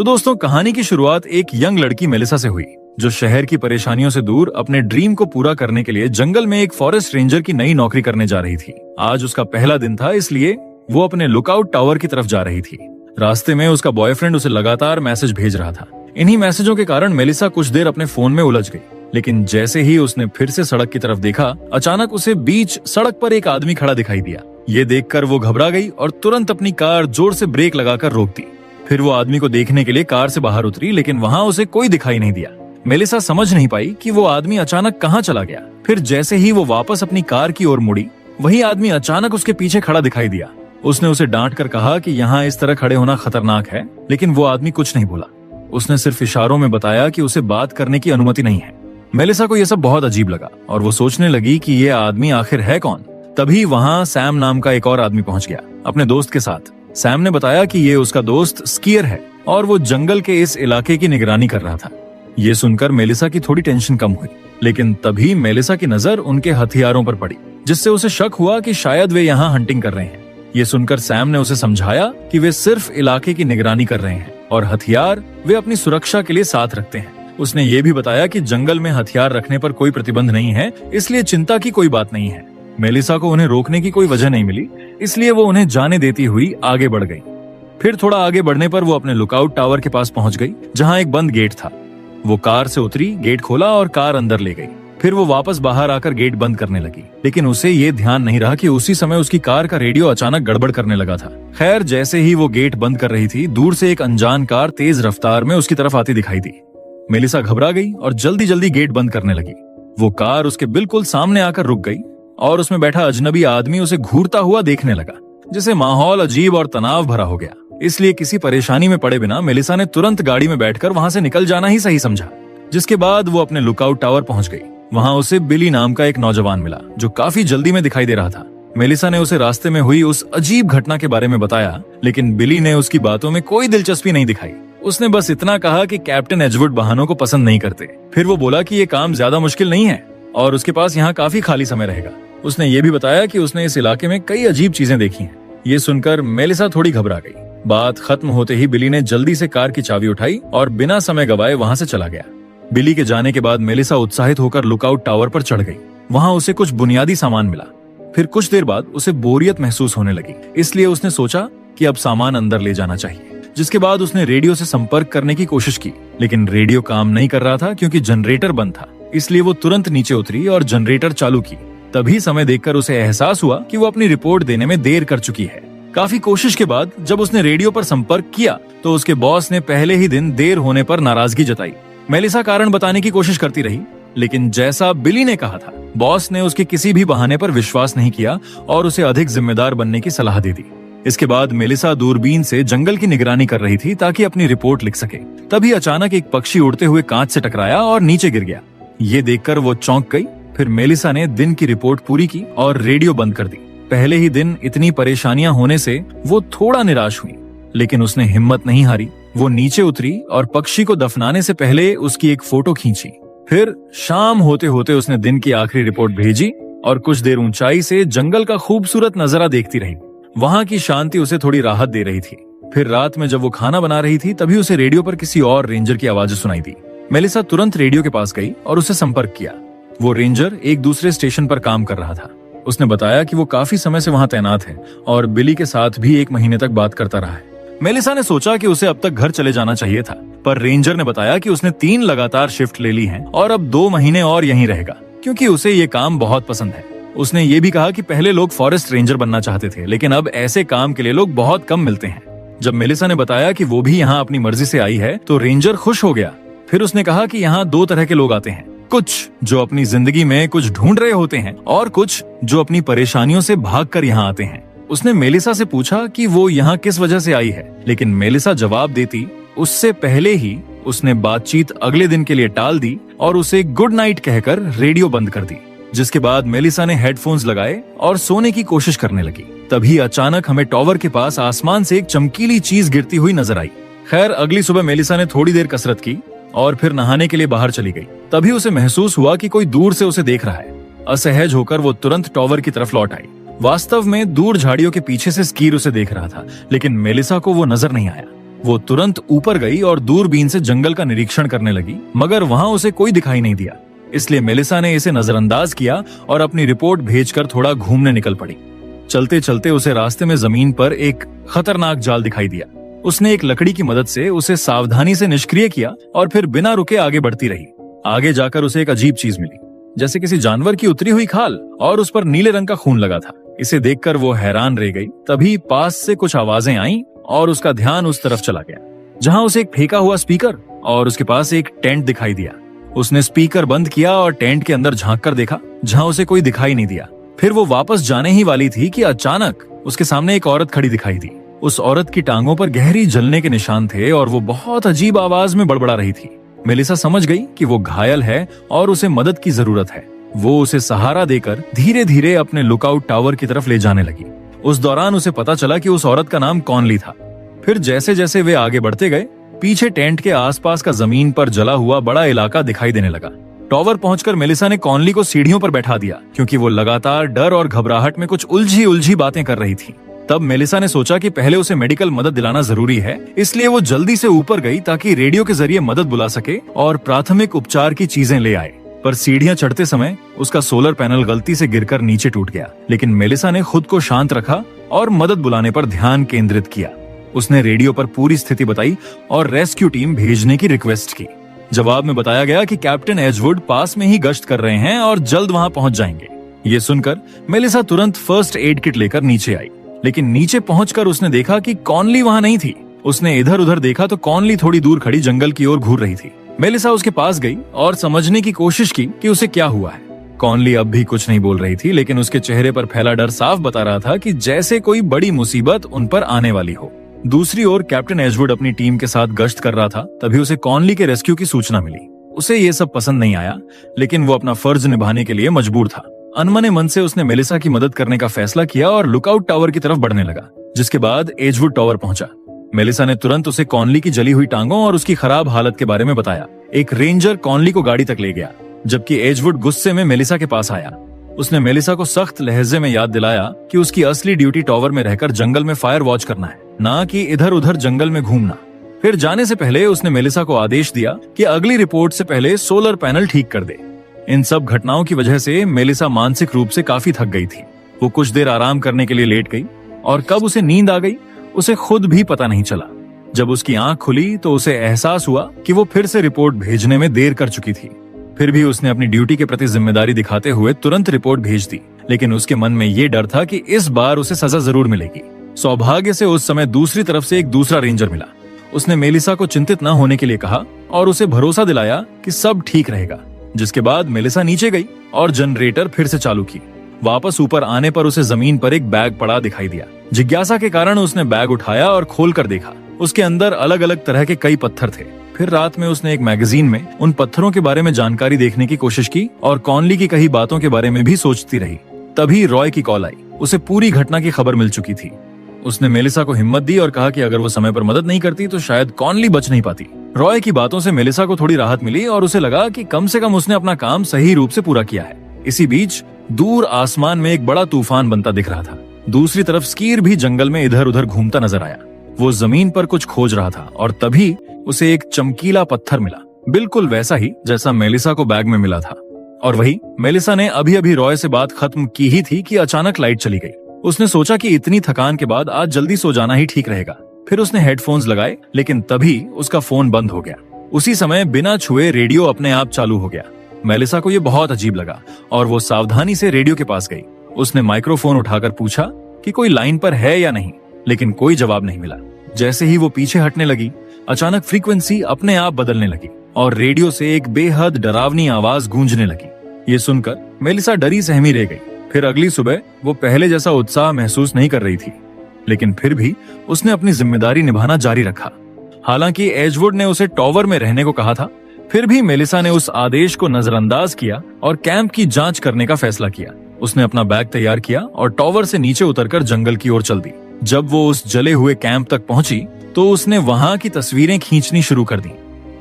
तो दोस्तों, कहानी की शुरुआत एक यंग लड़की मेलिसा से हुई, जो शहर की परेशानियों से दूर अपने ड्रीम को पूरा करने के लिए जंगल में एक फॉरेस्ट रेंजर की नई नौकरी करने जा रही थी। आज उसका पहला दिन था, इसलिए वो अपने लुकआउट टावर की तरफ जा रही थी। रास्ते में उसका बॉयफ्रेंड उसे लगातार मैसेज भेज रहा था। इन्हीं मैसेजों के कारण मेलिसा कुछ देर अपने फोन में उलझ गई, लेकिन जैसे ही उसने फिर से सड़क की तरफ देखा, अचानक उसे बीच सड़क पर एक आदमी खड़ा दिखाई दिया। ये देखकर वो घबरा गई और तुरंत अपनी कार जोर से ब्रेक लगाकर रोक दी। फिर वो आदमी को देखने के लिए कार से बाहर उतरी, लेकिन वहां उसे कोई दिखाई नहीं दिया। मेलिसा समझ नहीं पाई कि वो आदमी अचानक कहाँ चला गया। फिर जैसे ही वो वापस अपनी कार की ओर मुड़ी, वही आदमी अचानक उसके पीछे खड़ा दिखाई दिया। उसने उसे डांट कर कहा कि यहाँ इस तरह खड़े होना खतरनाक है, लेकिन वो आदमी कुछ नहीं बोला। उसने सिर्फ इशारों में बताया कि उसे बात करने की अनुमति नहीं है। मेलिसा को यह सब बहुत अजीब लगा और वो सोचने लगी कि ये आदमी आखिर है कौन। तभी वहां सैम नाम का एक और आदमी पहुंच गया अपने दोस्त के साथ। सैम ने बताया कि ये उसका दोस्त स्कीयर है और वो जंगल के इस इलाके की निगरानी कर रहा था। ये सुनकर मेलिसा की थोड़ी टेंशन कम हुई, लेकिन तभी मेलिसा की नजर उनके हथियारों पर पड़ी, जिससे उसे शक हुआ कि शायद वे यहाँ हंटिंग कर रहे हैं। ये सुनकर सैम ने उसे समझाया कि वे सिर्फ इलाके की निगरानी कर रहे हैं और हथियार वे अपनी सुरक्षा के लिए साथ रखते हैं। उसने ये भी बताया कि जंगल में हथियार रखने पर कोई प्रतिबंध नहीं है, इसलिए चिंता की कोई बात नहीं है। मेलिसा को उन्हें रोकने की कोई वजह नहीं मिली, इसलिए वो उन्हें जाने देती हुई आगे बढ़ गई। फिर थोड़ा आगे बढ़ने पर वो अपने लुकआउट टावर के पास पहुंच गई, जहां एक बंद गेट था। वो कार से उतरी, गेट खोला और कार अंदर ले गई। फिर वो वापस बाहर आकर गेट बंद करने लगी, लेकिन उसे ये ध्यान नहीं रहा कि उसी समय उसकी कार का रेडियो अचानक गड़बड़ करने लगा था। खैर, जैसे ही वो गेट बंद कर रही थी, दूर से एक अनजान कार तेज रफ्तार में उसकी तरफ आती दिखाई दी। मेलिसा घबरा गई और जल्दी जल्दी गेट बंद करने लगी। वो कार उसके बिल्कुल सामने आकर रुक गई और उसमें बैठा अजनबी आदमी उसे घूरता हुआ देखने लगा, जिससे माहौल अजीब और तनाव भरा हो गया। इसलिए किसी परेशानी में पड़े बिना मेलिसा ने तुरंत गाड़ी में बैठकर वहां से निकल जाना ही सही समझा। जिसके बाद वो अपने लुकआउट टावर पहुंच गई। वहां उसे बिली नाम का एक नौजवान मिला, जो काफी जल्दी में दिखाई दे रहा था। मेलिसा ने उसे रास्ते में हुई उस अजीब घटना के बारे में बताया, लेकिन बिली ने उसकी बातों में कोई दिलचस्पी नहीं दिखाई। उसने बस इतना कहा कि कैप्टन एजवुड बहानों को पसंद नहीं करते। फिर वो बोला कि ये काम ज्यादा मुश्किल नहीं है और उसके पास यहाँ काफी खाली समय रहेगा। उसने ये भी बताया कि उसने इस इलाके में कई अजीब चीजें देखी हैं। ये सुनकर मेलिसा थोड़ी घबरा गई। बात खत्म होते ही बिली ने जल्दी से कार की चाबी उठाई और बिना समय गवाए वहां से चला गया। बिली के जाने के बाद मेलिसा उत्साहित होकर लुकआउट टावर पर चढ़ गई। वहां उसे कुछ बुनियादी सामान मिला। फिर कुछ देर बाद उसे बोरियत महसूस होने लगी, इसलिए उसने सोचा कि अब सामान अंदर ले जाना चाहिए। जिसके बाद उसने रेडियो से संपर्क करने की कोशिश की, लेकिन रेडियो काम नहीं कर रहा था क्योंकि जनरेटर बंद था। इसलिए वो तुरंत नीचे उतरी और जनरेटर चालू की। तभी समय देखकर उसे एहसास हुआ कि वो अपनी रिपोर्ट देने में देर कर चुकी है। काफी कोशिश के बाद जब उसने रेडियो पर संपर्क किया, तो उसके बॉस ने पहले ही दिन देर होने पर नाराजगी जताई। मेलिसा कारण बताने की कोशिश करती रही, लेकिन जैसा बिली ने कहा था, बॉस ने उसके किसी भी बहाने पर विश्वास नहीं किया और उसे अधिक जिम्मेदार बनने की सलाह दे दी। इसके बाद मेलिसा दूरबीन से जंगल की निगरानी कर रही थी ताकि अपनी रिपोर्ट लिख सके। तभी अचानक एक पक्षी उड़ते हुए कांच से टकराया और नीचे गिर गया। ये देखकर वो चौंक गई। फिर मेलिसा ने दिन की रिपोर्ट पूरी की और रेडियो बंद कर दी। पहले ही दिन इतनी परेशानियां होने से वो थोड़ा निराश हुई, लेकिन उसने हिम्मत नहीं हारी। वो नीचे उतरी और पक्षी को दफनाने से पहले उसकी एक फोटो खींची। फिर शाम होते होते उसने दिन की आखिरी रिपोर्ट भेजी और कुछ देर ऊंचाई से जंगल का खूबसूरत नजारा देखती रही। वहां की शांति उसे थोड़ी राहत दे रही थी। फिर रात में जब वो खाना बना रही थी, तभी उसे रेडियो पर किसी और रेंजर की आवाजें सुनाई दी। मेलिसा तुरंत रेडियो के पास गई और उसे संपर्क किया। वो रेंजर एक दूसरे स्टेशन पर काम कर रहा था। उसने बताया कि वो काफी समय से वहां तैनात है और बिली के साथ भी 1 महीने तक बात करता रहा है। मेलिसा ने सोचा कि उसे अब तक घर चले जाना चाहिए था, पर रेंजर ने बताया कि उसने 3 लगातार शिफ्ट ले ली हैं और अब 2 महीने और यहीं रहेगा, क्योंकि उसे ये काम बहुत पसंद है। उसने ये भी कहा कि पहले लोग फॉरेस्ट रेंजर बनना चाहते थे, लेकिन अब ऐसे काम के लिए लोग बहुत कम मिलते हैं। जब मेलिसा ने बताया कि वो भी यहाँ अपनी मर्जी से आई है, तो रेंजर खुश हो गया। फिर उसने कहा कि यहाँ 2 तरह के लोग आते हैं, कुछ जो अपनी जिंदगी में कुछ ढूंढ रहे होते हैं और कुछ जो अपनी परेशानियों से भागकर यहाँ आते हैं। उसने मेलिसा से पूछा कि वो यहाँ किस वजह से आई है, लेकिन मेलिसा जवाब देती उससे पहले ही उसने बातचीत अगले दिन के लिए टाल दी और उसे गुड नाइट कहकर रेडियो बंद कर दी। जिसके बाद मेलिसा ने हेडफोन्स लगाए और सोने की कोशिश करने लगी। तभी अचानक हमें टावर के पास आसमान से एक चमकीली चीज गिरती हुई नजर आई। खैर, अगली सुबह मेलिसा ने थोड़ी देर कसरत की और फिर नहाने के लिए बाहर चली गई। तभी उसे महसूस हुआ कि कोई दूर से उसे देख रहा है। असहज होकर वो तुरंत टावर की तरफ लौट आई। वास्तव में दूर झाड़ियों के पीछे से स्कीर उसे देख रहा था, लेकिन मेलिसा को वो नजर नहीं आया। वो तुरंत ऊपर गई और दूरबीन से जंगल का निरीक्षण करने लगी, मगर वहां उसे कोई दिखाई नहीं दिया। इसलिए मेलिसा ने इसे नजरअंदाज किया और अपनी रिपोर्ट भेजकर थोड़ा घूमने निकल पड़ी। चलते चलते उसे रास्ते में जमीन पर एक खतरनाक जाल दिखाई दिया। उसने एक लकड़ी की मदद से उसे सावधानी से निष्क्रिय किया और फिर बिना रुके आगे बढ़ती रही। आगे जाकर उसे एक अजीब चीज मिली, जैसे किसी जानवर की उतरी हुई खाल, और उस पर नीले रंग का खून लगा था। इसे देखकर वो हैरान रह गई। तभी पास से कुछ आवाजें आईं और उसका ध्यान उस तरफ चला गया जहां उसे एक फेंका हुआ स्पीकर और उसके पास एक टेंट दिखाई दिया। उसने स्पीकर बंद किया और टेंट के अंदर झांक कर देखा, जहां उसे कोई दिखाई नहीं दिया। फिर वो वापस जाने ही वाली थी कि अचानक उसके सामने एक औरत खड़ी दिखाई दी। उस औरत की टांगों पर गहरी जलने के निशान थे और वो बहुत अजीब आवाज में बड़बड़ा रही थी। मेलिसा समझ गई कि वो घायल है और उसे मदद की जरूरत है। वो उसे सहारा देकर धीरे धीरे अपने लुकआउट टावर की तरफ ले जाने लगी। उस दौरान उसे पता चला कि उस औरत का नाम कॉनली था। फिर जैसे जैसे वे आगे बढ़ते गए, पीछे टेंट के आसपास का जमीन पर जला हुआ बड़ा इलाका दिखाई देने लगा। टावर पहुंचकर मेलिसा ने कॉनली को सीढ़ियों पर बैठा दिया, क्योंकि वो लगातार डर और घबराहट में कुछ उलझी उलझी बातें कर रही थी। तब मेलिसा ने सोचा कि पहले उसे मेडिकल मदद दिलाना जरूरी है, इसलिए वो जल्दी से ऊपर गई ताकि रेडियो के जरिए मदद बुला सके और प्राथमिक उपचार की चीजें ले आए। पर सीढ़ियां चढ़ते समय उसका सोलर पैनल गलती से गिरकर नीचे टूट गया, लेकिन मेलिसा ने खुद को शांत रखा और मदद बुलाने पर ध्यान केंद्रित किया। उसने रेडियो पर पूरी स्थिति बताई और रेस्क्यू टीम भेजने की रिक्वेस्ट की। जवाब में बताया गया कि कैप्टन एजवुड पास में ही गश्त कर रहे हैं और जल्द वहां पहुंच जाएंगे। ये सुनकर मेलिसा तुरंत फर्स्ट एड किट लेकर नीचे आई, लेकिन नीचे पहुंचकर उसने देखा कि कॉनली वहां नहीं थी। उसने इधर उधर देखा तो कॉनली थोड़ी दूर खड़ी जंगल की ओर घूर रही थी। मेलिसा उसके पास गई और समझने की कोशिश की कि उसे क्या हुआ है। कॉनली अब भी कुछ नहीं बोल रही थी, लेकिन उसके चेहरे पर फैला डर साफ बता रहा था कि जैसे कोई बड़ी मुसीबत उन पर आने वाली हो। दूसरी ओर कैप्टन एजवुड अपनी टीम के साथ गश्त कर रहा था। तभी उसे कॉनली के रेस्क्यू की सूचना मिली। उसे ये सब पसंद नहीं आया, लेकिन वो अपना फर्ज निभाने के लिए मजबूर था। अनमने मन से उसने मेलिसा की मदद करने का फैसला किया और लुकआउट टावर की तरफ बढ़ने लगा, जिसके बाद एजवुड टावर पहुंचा। मेलिसा ने तुरंत उसे कॉनली की जली हुई टांगों और उसकी खराब हालत के बारे में बताया। एक रेंजर कॉनली को गाड़ी तक ले गया, जबकि एजवुड गुस्से में मेलिसा के पास आया। उसने मेलिसा को सख्त लहजे में याद दिलाया कि उसकी असली ड्यूटी टावर में रहकर जंगल में फायर वॉच करना है, ना कि इधर उधर जंगल में घूमना। फिर जाने से पहले उसने मेलिसा को आदेश दिया कि अगली रिपोर्ट से पहले सोलर पैनल ठीक कर दे। इन सब घटनाओं की वजह से मेलिसा मानसिक रूप से काफी थक गई थी। वो कुछ देर आराम करने के लिए लेट गई और कब उसे नींद आ गई उसे खुद भी पता नहीं चला। जब उसकी आंख खुली तो उसे एहसास हुआ कि वो फिर से रिपोर्ट भेजने में देर कर चुकी थी। फिर भी उसने अपनी ड्यूटी के प्रति जिम्मेदारी दिखाते हुए तुरंत रिपोर्ट भेज दी, लेकिन उसके मन में ये डर था कि इस बार उसे सजा जरूर मिलेगी। सौभाग्य से उस समय दूसरी तरफ से एक दूसरा रेंजर मिला। उसने मेलिसा को चिंतित न होने के लिए कहा और उसे भरोसा दिलाया कि सब ठीक रहेगा। जिसके बाद मेलिसा नीचे गई और जनरेटर फिर से चालू की। वापस ऊपर आने पर उसे जमीन पर एक बैग पड़ा दिखाई दिया। जिज्ञासा के कारण उसने बैग उठाया और खोल कर देखा। उसके अंदर अलग अलग तरह के कई पत्थर थे। फिर रात में उसने एक मैगजीन में उन पत्थरों के बारे में जानकारी देखने की कोशिश की और कॉनली की कही बातों के बारे में भी सोचती रही। तभी रॉय की कॉल आई। उसे पूरी घटना की खबर मिल चुकी थी। उसने मेलिसा को हिम्मत दी और कहा कि अगर वो समय पर मदद नहीं करती तो शायद कॉनली बच नहीं पाती। रॉय की बातों से मेलिसा को थोड़ी राहत मिली और उसे लगा कि कम से कम उसने अपना काम सही रूप से पूरा किया है। इसी बीच दूर आसमान में एक बड़ा तूफान बनता दिख रहा था। दूसरी तरफ स्कीर भी जंगल में इधर उधर घूमता नजर आया। वो जमीन पर कुछ खोज रहा था और तभी उसे एक चमकीला पत्थर मिला, बिल्कुल वैसा ही जैसा मेलिसा को बैग में मिला था। और वही मेलिसा ने अभी अभी रॉय से बात खत्म की ही थी कि अचानक लाइट चली गई। उसने सोचा कि इतनी थकान के बाद आज जल्दी सो जाना ही ठीक रहेगा। फिर उसने हेडफोन्स लगाए, लेकिन तभी उसका फोन बंद हो गया। उसी समय बिना छुए रेडियो अपने आप चालू हो गया। मेलिसा को यह बहुत अजीब लगा और वो सावधानी से रेडियो के पास गई। उसने माइक्रोफोन उठाकर पूछा कि कोई लाइन पर है या नहीं, लेकिन कोई जवाब नहीं मिला। जैसे ही वो पीछे हटने लगी, अचानक फ्रीक्वेंसी अपने आप बदलने लगी और रेडियो से एक बेहद डरावनी आवाज गूंजने लगी। ये सुनकर मेलिसा डरी सहमी रह गई। फिर अगली सुबह वो पहले जैसा उत्साह महसूस नहीं कर रही थी, लेकिन फिर भी उसने अपनी जिम्मेदारी निभाना जारी रखा। हालांकि एजवुड ने उसे टावर में रहने को कहा था, फिर भी मेलिसा ने उस आदेश को नजरअंदाज किया और कैंप की जांच करने का फैसला किया। उसने अपना बैग तैयार किया और टावर से नीचे उतरकर जंगल की ओर चल दी। जब वो उस जले हुए कैंप तक पहुंची तो उसने वहां की तस्वीरें खींचनी शुरू कर दी।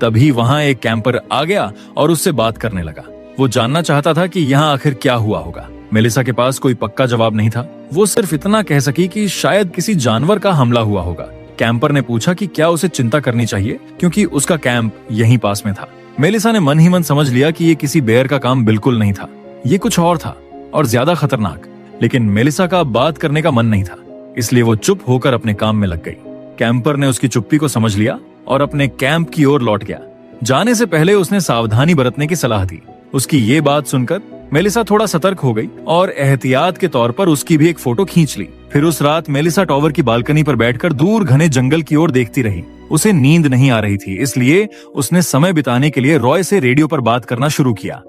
तभी वहां एक कैंपर आ गया और उससे बात करने लगा। वो जानना चाहता था कि यहाँ आखिर क्या हुआ होगा। मेलिसा के पास कोई पक्का जवाब नहीं था। वो सिर्फ इतना कह सकी कि शायद किसी जानवर का हमला हुआ होगा, कैंपर ने पूछा कि क्या उसे चिंता करनी चाहिए क्योंकि उसका कैंप यहीं पास में था। मेलिसा ने मन ही मन समझ लिया कि ये किसी बेयर का काम बिल्कुल नहीं था, ये कुछ और था और ज्यादा खतरनाक। लेकिन मेलिसा का अब बात करने का मन नहीं था, इसलिए वो चुप होकर अपने काम में लग गई। कैंपर ने उसकी चुप्पी को समझ लिया और अपने कैंप की ओर लौट गया। जाने से पहले उसने सावधानी बरतने की सलाह दी। उसकी ये बात सुनकर मेलिसा थोड़ा सतर्क हो गई और एहतियात के तौर पर उसकी भी एक फोटो खींच ली। फिर उस रात मेलिसा टॉवर की बालकनी पर बैठकर दूर घने जंगल की ओर देखती रही। उसे नींद नहीं आ रही थी, इसलिए उसने समय बिताने के लिए रॉय से रेडियो पर बात करना शुरू किया।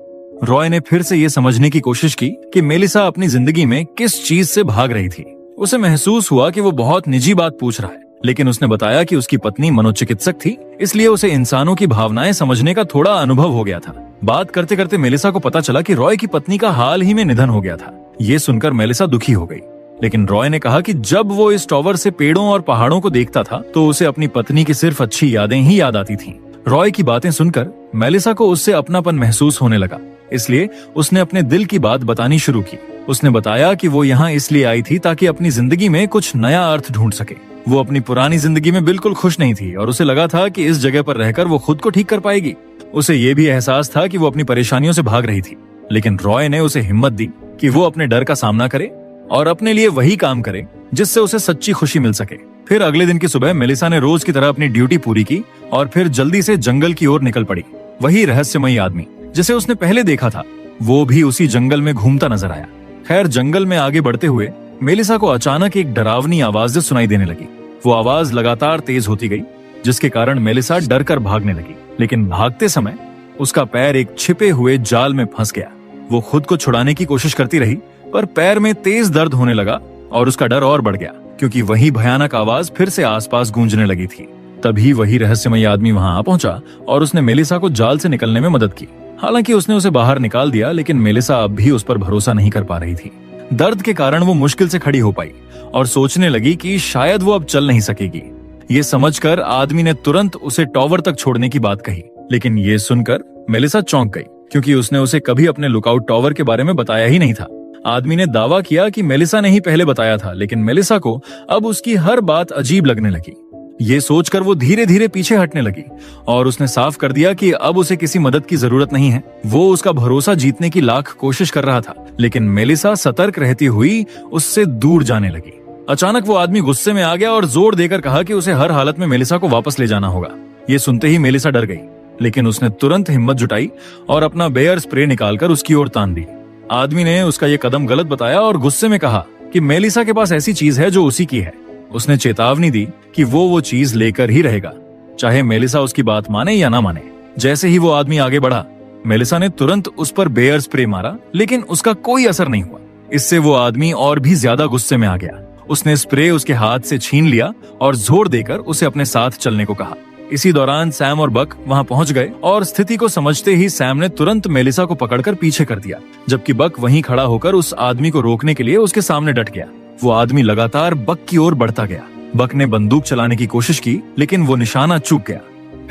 रॉय ने फिर से ये समझने की कोशिश की कि मेलिसा अपनी जिंदगी में किस चीज से भाग रही थी। उसे महसूस हुआ कि वो बहुत निजी बात पूछ रहा है, लेकिन उसने बताया कि उसकी पत्नी मनोचिकित्सक थी, इसलिए उसे इंसानों की भावनाएं समझने का थोड़ा अनुभव हो गया था। बात करते करते मेलिसा को पता चला कि रॉय की पत्नी का हाल ही में निधन हो गया था। ये सुनकर मेलिसा दुखी हो गई, लेकिन रॉय ने कहा कि जब वो इस टॉवर से पेड़ों और पहाड़ों को देखता था तो उसे अपनी पत्नी की सिर्फ अच्छी यादें ही याद आती थीं। रॉय की बातें सुनकर मेलिसा को उससे अपनापन महसूस होने लगा, इसलिए उसने अपने दिल की बात बतानी शुरू की। उसने बताया कि वो यहाँ इसलिए आई थी ताकि अपनी जिंदगी में कुछ नया अर्थ ढूंढ सके। वो अपनी पुरानी जिंदगी में बिल्कुल खुश नहीं थी और उसे लगा था कि इस जगह पर रहकर वो खुद को ठीक कर पाएगी। उसे ये भी एहसास था कि वो अपनी परेशानियों से भाग रही थी, लेकिन रॉय ने उसे हिम्मत दी कि वो अपने डर का सामना करे और अपने लिए वही काम करे जिससे उसे सच्ची खुशी मिल सके। फिर अगले दिन की सुबह मेलिसा ने रोज की तरह अपनी ड्यूटी पूरी की और फिर जल्दी से जंगल की ओर निकल पड़ी। वही रहस्यमयी आदमी जिसे उसने पहले देखा था, वो भी उसी जंगल में घूमता नजर आया। खैर, जंगल में आगे बढ़ते हुए मेलिसा को अचानक एक डरावनी आवाज सुनाई देने लगी। वो आवाज लगातार तेज होती गई, जिसके कारण मेलिसा डर कर भागने लगी, लेकिन भागते समय उसका पैर एक छिपे हुए जाल में फंस गया। वो खुद को छुड़ाने की कोशिश करती रही, पर पैर में तेज दर्द होने लगा और उसका डर और बढ़ गया, क्योंकि वही भयानक आवाज फिर से आसपास गूंजने लगी थी। तभी वही रहस्यमय आदमी वहां आ पहुंचा और उसने मेलिसा को जाल से निकलने में मदद की। हालांकि उसने उसे बाहर निकाल दिया, लेकिन मेलिसा अब भी उस पर भरोसा नहीं कर पा रही थी। दर्द के कारण वो मुश्किल से खड़ी हो पाई और सोचने लगी कि शायद वो अब चल नहीं सकेगी। ये समझकर आदमी ने तुरंत उसे टॉवर तक छोड़ने की बात कही, लेकिन ये सुनकर मेलिसा चौंक गई, क्योंकि उसने उसे कभी अपने लुकआउट टॉवर के बारे में बताया ही नहीं था। आदमी ने दावा किया कि मेलिसा ने ही पहले बताया था, लेकिन मेलिसा को अब उसकी हर बात अजीब लगने लगी। ये सोचकर वो धीरे धीरे पीछे हटने लगी और उसने साफ कर दिया कि अब उसे किसी मदद की जरूरत नहीं है। वो उसका भरोसा जीतने की लाख कोशिश कर रहा था, लेकिन मेलिसा सतर्क रहती हुई उससे दूर जाने लगी। अचानक वो आदमी गुस्से में आ गया और जोर देकर कहा कि उसे हर हालत में मेलिसा को वापस ले जाना होगा। ये सुनते ही मेलिसा डर गई, लेकिन उसने तुरंत हिम्मत जुटाई और अपना बेयर स्प्रे निकालकर उसकी ओर तान दी। आदमी ने उसका ये कदम गलत बताया और गुस्से में कहा कि मेलिसा के पास ऐसी चीज है जो उसी की है। उसने चेतावनी दी कि वो चीज लेकर ही रहेगा, चाहे मेलिसा उसकी बात माने या ना माने। जैसे ही वो आदमी आगे बढ़ा, मेलिसा ने तुरंत उस पर बेयर स्प्रे मारा, लेकिन उसका कोई असर नहीं हुआ। इससे वो आदमी और भी ज्यादा गुस्से में आ गया। उसने स्प्रे उसके हाथ से छीन लिया और जोर देकर उसे अपने साथ चलने को कहा। इसी दौरान सैम और बक वहां पहुंच गए और स्थिति को समझते ही सैम ने तुरंत मेलिसा को पकड़कर पीछे कर दिया, जबकि बक वहीं खड़ा होकर उस आदमी को रोकने के लिए उसके सामने डट गया। वो आदमी लगातार बक की ओर बढ़ता गया। बक ने बंदूक चलाने की कोशिश की, लेकिन वो निशाना चूक गया।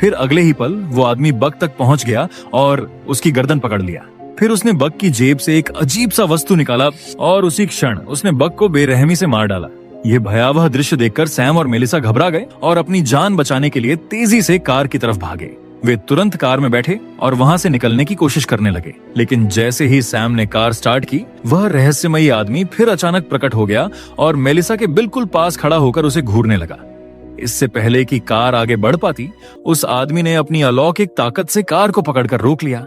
फिर अगले ही पल वो आदमी बक तक पहुंच गया और उसकी गर्दन पकड़ लिया। फिर उसने बक की जेब से एक अजीब सा वस्तु निकाला और उसी क्षण उसने बक को बेरहमी से मार डाला। ये भयावह दृश्य देखकर सैम और मेलिसा घबरा गए और अपनी जान बचाने के लिए तेजी से कार की तरफ भागे। वे तुरंत कार में बैठे और वहां से निकलने की कोशिश करने लगे, लेकिन जैसे ही सैम ने कार स्टार्ट की, वह रहस्यमयी आदमी फिर अचानक प्रकट हो गया और मेलिसा के बिल्कुल पास खड़ा होकर उसे घूरने लगा। इससे पहले कि कार आगे बढ़ पाती, उस आदमी ने अपनी अलौकिक ताकत से कार को पकड़कर रोक लिया।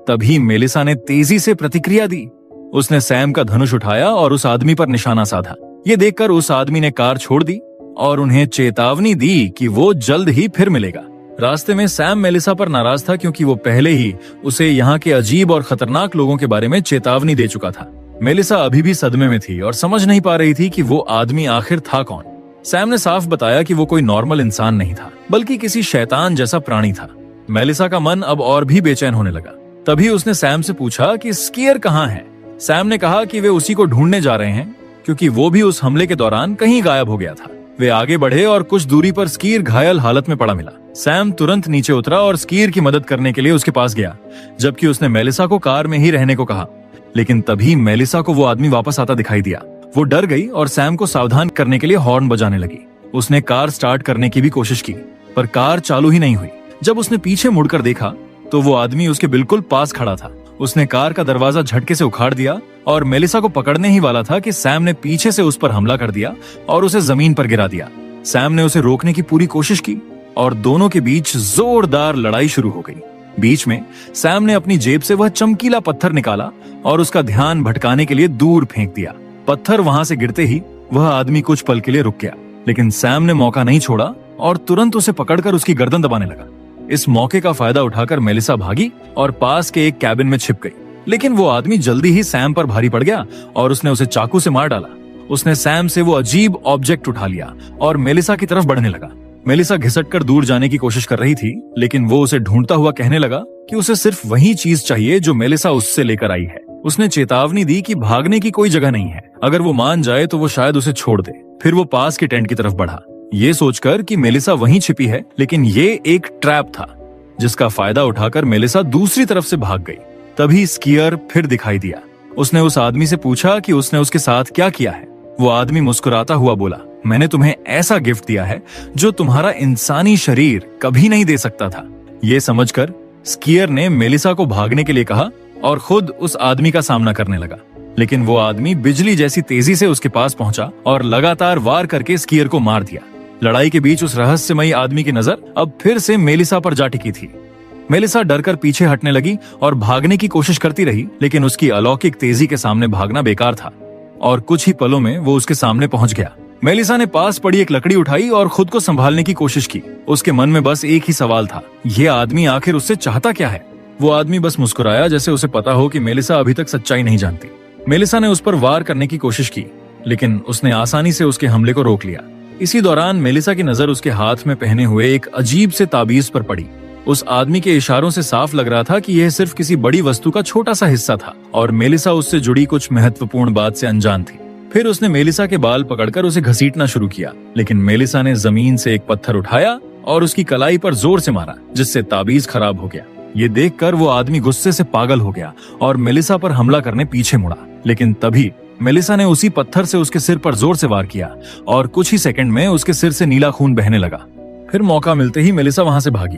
तभी मेलिसा ने तेजी से प्रतिक्रिया दी। उसने सैम का धनुष उठाया और उस आदमी पर निशाना साधा। ये देखकर उस आदमी ने कार छोड़ दी और उन्हें चेतावनी दी कि वो जल्द ही फिर मिलेगा। रास्ते में सैम मेलिसा पर नाराज था, क्योंकि वो पहले ही उसे यहाँ के अजीब और खतरनाक लोगों के बारे में चेतावनी दे चुका था। मेलिसा अभी भी सदमे में थी और समझ नहीं पा रही थी कि वो आदमी आखिर था कौन। सैम ने साफ बताया कि वो कोई नॉर्मल इंसान नहीं था, बल्कि किसी शैतान जैसा प्राणी था। मेलिसा का मन अब और भी बेचैन होने लगा। तभी उसने सैम से पूछा कि स्कीयर कहाँ है। सैम ने कहा कि वे उसी को ढूंढने जा रहे हैं, क्योंकि वो भी उस हमले के दौरान कहीं गायब हो गया था। वे आगे बढ़े और कुछ दूरी पर स्कीर घायल हालत में पड़ा मिला। सैम तुरंत नीचे उतरा और स्कीर की मदद करने के लिए उसके पास गया, जबकि उसने मेलिसा को कार में ही रहने को कहा। लेकिन तभी मेलिसा को वो आदमी वापस आता दिखाई दिया। वो डर गई और सैम को सावधान करने के लिए हॉर्न बजाने लगी, उसने कार स्टार्ट करने की भी कोशिश की, पर कार चालू ही नहीं हुई। जब उसने पीछे मुड़कर देखा तो वो आदमी उसके बिल्कुल पास खड़ा था। उसने कार का दरवाजा झटके से उखाड़ दिया और मेलिसा को पकड़ने ही वाला था कि सैम ने पीछे से उस पर हमला कर दिया और उसे जमीन पर गिरा दिया। सैम ने उसे रोकने की पूरी कोशिश की और दोनों के बीच जोरदार लड़ाई शुरू हो गई। बीच में सैम ने अपनी जेब से वह चमकीला पत्थर निकाला और उसका ध्यान भटकाने के लिए दूर फेंक दिया। पत्थर वहां से गिरते ही वह आदमी कुछ पल के लिए रुक गया, लेकिन सैम ने मौका नहीं छोड़ा और तुरंत उसे पकड़कर उसकी गर्दन दबाने लगा। इस मौके का फायदा उठाकर मेलिसा भागी और पास के एक कैबिन में छिप गई, लेकिन वो आदमी जल्दी ही सैम पर भारी पड़ गया और उसने उसे चाकू से मार डाला। उसने सैम से वो अजीब ऑब्जेक्ट उठा लिया और मेलिसा की तरफ बढ़ने लगा। मेलिसा घिसटकर दूर जाने की कोशिश कर रही थी, लेकिन वो उसे ढूंढता हुआ कहने लगा कि उसे सिर्फ वही चीज चाहिए जो मेलिसा उससे लेकर आई है। उसने चेतावनी दी कि भागने की कोई जगह नहीं है, अगर वो मान जाए तो वो शायद उसे छोड़ दे। फिर वो पास के टेंट की तरफ बढ़ा, ये सोचकर कि मेलिसा वहीं छिपी है, लेकिन ये एक ट्रैप था जिसका फायदा उठाकर मेलिसा दूसरी तरफ से भाग गई। तभी स्कीयर फिर दिखाई दिया। उसने उस आदमी से पूछा कि उसने उसके साथ क्या किया है। वो आदमी मुस्कुराता हुआ बोला, मैंने तुम्हें ऐसा गिफ्ट दिया है जो तुम्हारा इंसानी शरीर कभी नहीं दे सकता था। ये समझकर स्कीयर ने मेलिसा को भागने के लिए कहा और खुद उस आदमी का सामना करने लगा, लेकिन वो आदमी बिजली जैसी तेजी से उसके पास पहुंचा और लगातार वार करके स्कीयर को मार दिया। लड़ाई के बीच उस रहस्यमयी आदमी की नजर अब फिर से मेलिसा पर जा टिकी थी। मेलिसा डरकर पीछे हटने लगी और भागने की कोशिश करती रही, लेकिन उसकी अलौकिक तेजी के सामने भागना बेकार था और कुछ ही पलों में वो उसके सामने पहुंच गया। मेलिसा ने पास पड़ी एक लकड़ी उठाई और खुद को संभालने की कोशिश की। उसके मन में बस एक ही सवाल था, ये आदमी आखिर उससे चाहता क्या है। वो आदमी बस मुस्कुराया, जैसे उसे पता हो कि मेलिसा अभी तक सच्चाई नहीं जानती। मेलिसा ने उस पर वार करने की कोशिश की, लेकिन उसने आसानी से उसके हमले को रोक लिया। इसी दौरान मेलिसा की नजर उसके हाथ में पहने हुए एक अजीब से ताबीज पर पड़ी। उस आदमी के इशारों से साफ लग रहा था कि यह सिर्फ किसी बड़ी वस्तु का छोटा सा हिस्सा था और मेलिसा उससे जुड़ी कुछ महत्वपूर्ण बात से अनजान थी। फिर उसने मेलिसा के बाल पकड़कर उसे घसीटना शुरू किया, लेकिन मेलिसा ने जमीन से एक पत्थर उठाया और उसकी कलाई पर जोर से मारा, जिससे ताबीज खराब हो गया। ये देखकर वो आदमी गुस्से से पागल हो गया और मेलिसा पर हमला करने पीछे मुड़ा, लेकिन तभी मेलिसा ने उसी पत्थर से उसके सिर पर जोर से वार किया और कुछ ही सेकंड में उसके सिर से नीला खून बहने लगा। फिर मौका मिलते ही मेलिसा वहां से भागी।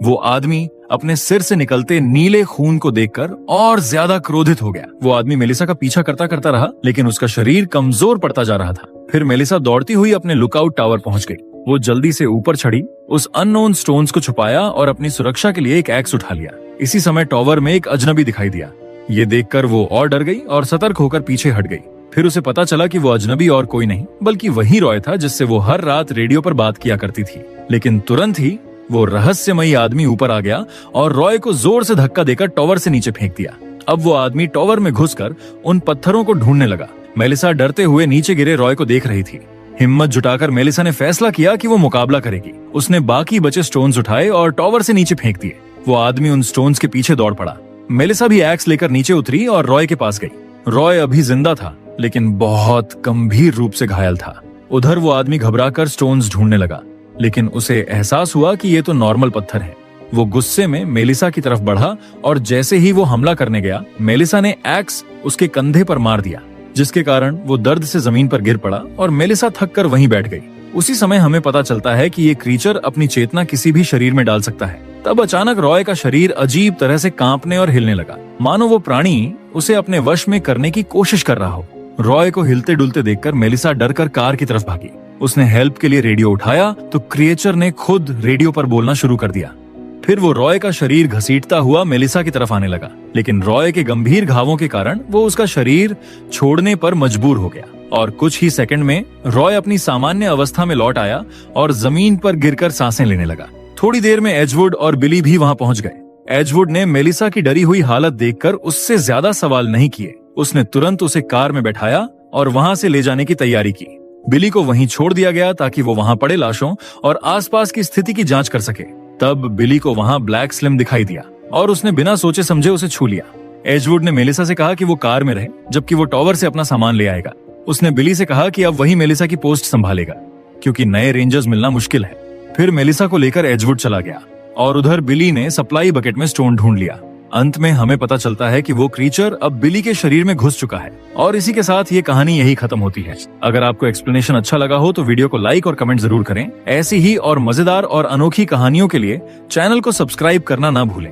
वो आदमी अपने सिर से निकलते नीले खून को देखकर और ज्यादा क्रोधित हो गया। वो आदमी मेलिसा का पीछा करता करता रहा, लेकिन उसका शरीर कमजोर पड़ता जा रहा था। फिर मेलिसा दौड़ती हुई अपने लुकआउट टावर पहुंच गई। वो जल्दी से ऊपर चढ़ी, उस अननोन स्टोन्स को छुपाया और अपनी सुरक्षा के लिए एक एक्स उठा लिया। इसी समय टावर में एक अजनबी दिखाई दिया। ये देखकर वो और डर गई और सतर्क होकर पीछे हट गई। फिर उसे पता चला कि वो अजनबी और कोई नहीं बल्कि वही रॉय था जिससे वो हर रात रेडियो पर बात किया करती थी। लेकिन तुरंत ही वो रहस्यमयी आदमी ऊपर आ गया और रॉय को जोर से धक्का देकर टावर से नीचे फेंक दिया। अब वो आदमी टावर में घुसकर उन पत्थरों को ढूंढने लगा। मेलिसा डरते हुए नीचे गिरे रॉय को देख रही थी। हिम्मत जुटाकर मेलिसा ने फैसला किया कि वो मुकाबला करेगी। उसने बाकी बचे स्टोन्स उठाए और टावर से नीचे फेंक दिए। वो आदमी उन स्टोन्स के पीछे दौड़ पड़ा। मेलिसा भी एक्स लेकर नीचे उतरी और रॉय के पास गई। रॉय अभी जिंदा था, लेकिन बहुत गंभीर रूप से घायल था। उधर वो आदमी घबराकर स्टोन्स ढूंढने लगा, लेकिन उसे एहसास हुआ कि ये तो नॉर्मल पत्थर है। वो गुस्से में मेलिसा की तरफ बढ़ा और जैसे ही वो हमला करने गया, मेलिसा ने एक्स उसके कंधे पर मार दिया, जिसके कारण वो दर्द से जमीन पर गिर पड़ा और मेलिसा थक कर वहीं बैठ गई। उसी समय हमें पता चलता है कि ये क्रीचर अपनी चेतना किसी भी शरीर में डाल सकता है। तब अचानक रॉय का शरीर अजीब तरह से कांपने और हिलने लगा, मानो वो प्राणी उसे अपने वश में करने की कोशिश कर रहा हो। रॉय को हिलते डुलते देखकर मेलिसा डरकर कार की तरफ भागी। उसने हेल्प के लिए रेडियो उठाया तो क्रिएचर ने खुद रेडियो पर बोलना शुरू कर दिया। फिर वो रॉय का शरीर घसीटता हुआ मेलिसा की तरफ आने लगा, लेकिन रॉय के गंभीर घावों के कारण वो उसका शरीर छोड़ने पर मजबूर हो गया और कुछ ही सेकंड में रॉय अपनी सामान्य अवस्था में लौट आया और जमीन पर गिरकर सांसें लेने लगा। थोड़ी देर में एजवुड और बिली भी वहां पहुंच गए। एजवुड ने मेलिसा की डरी हुई हालत देखकर उससे ज्यादा सवाल नहीं किए। उसने तुरंत उसे कार में बैठाया और वहां से ले जाने की तैयारी की। बिली को वहीं छोड़ दिया गया ताकि वो वहां पड़े लाशों और आसपास की स्थिति की जांच कर सके। तब बिली को वहां ब्लैक स्लिम दिखाई दिया और उसने बिना सोचे समझे उसे छू लिया। एजवुड ने मेलिसा से कहा कि वो कार में रहे, जबकि वो टावर से अपना सामान ले आएगा। उसने बिली से कहा कि अब वही मेलिसा की पोस्ट संभालेगा, क्योंकि नए रेंजर्स मिलना मुश्किल है। फिर मेलिसा को लेकर एजवुड चला गया और उधर बिली ने सप्लाई बकेट में स्टोन ढूंढ लिया। अंत में हमें पता चलता है कि वो क्रीचर अब बिली के शरीर में घुस चुका है और इसी के साथ ये कहानी यही खत्म होती है। अगर आपको एक्सप्लेनेशन अच्छा लगा हो तो वीडियो को लाइक और कमेंट जरूर करें। ऐसी ही और मजेदार और अनोखी कहानियों के लिए चैनल को सब्सक्राइब करना ना भूलें।